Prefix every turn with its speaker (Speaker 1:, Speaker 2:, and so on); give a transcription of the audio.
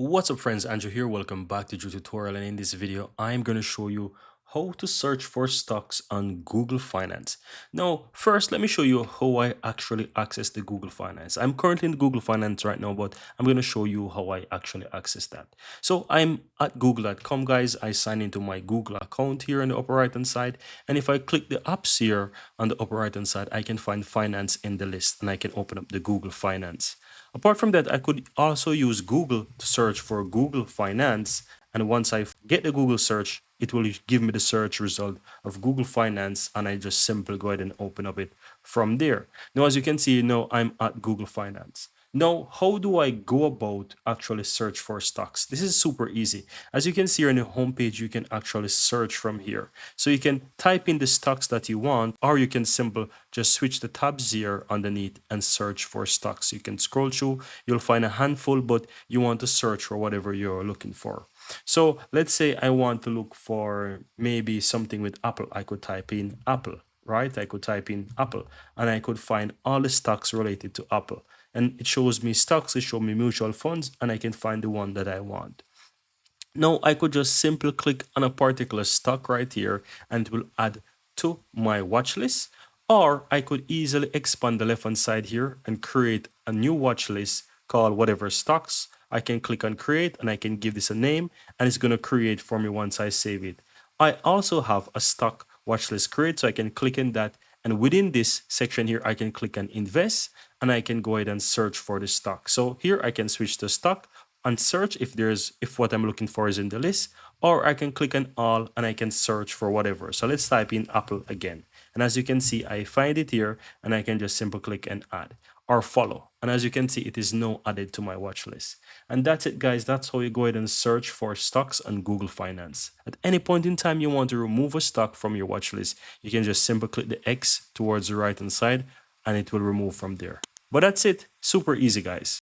Speaker 1: What's up friends, Andrew here. Welcome back to the tutorial, and in this video I'm going to show you how to search for stocks on Google Finance. Now first let me show you how I actually access the Google Finance. I'm currently in Google Finance right now, but I'm going to show you how I actually access that. So I'm at google.com guys. I sign into my Google account here on the upper right hand side, and if I click the apps here on the upper right hand side, I can find finance in the list and I can open up the Google Finance. Apart from that, I could also use Google to search for Google Finance. And once I get the Google search, it will give me the search result of Google Finance. And I just simply go ahead and open up it from there. Now, as you can see, now I'm at Google Finance. Now, how do I go about actually search for stocks? This is super easy. As you can see here on the homepage, you can actually search from here. So you can type in the stocks that you want, or you can simply just switch the tabs here underneath and search for stocks. You can scroll through, you'll find a handful, but you want to search for whatever you're looking for. So let's say I want to look for maybe something with Apple. I could type in Apple, right? I could type in Apple and I could find all the stocks related to Apple. And it shows me stocks, it shows me mutual funds, and I can find the one that I want. Now I could just simply click on a particular stock right here and it will add to my watch list. Or I could easily expand the left hand side here and create a new watch list called whatever stocks. I can click on create and I can give this a name, and it's going to create for me once I save it. I also have a stock watch list create, so I can click in that, and within this section here I can click on invest and I can go ahead and search for the stock. So here I can switch to stock and search if what I'm looking for is in the list, or I can click on all and I can search for whatever. So let's type in Apple again, and as you can see I find it here and I can just simply click and add or follow, and as you can see it is now added to my watch list. And that's it guys. That's how you go ahead and search for stocks on Google Finance. At any point in time you want to remove a stock from your watch list, you can just simply click the X towards the right hand side and it will remove from there. But that's it. Super easy guys.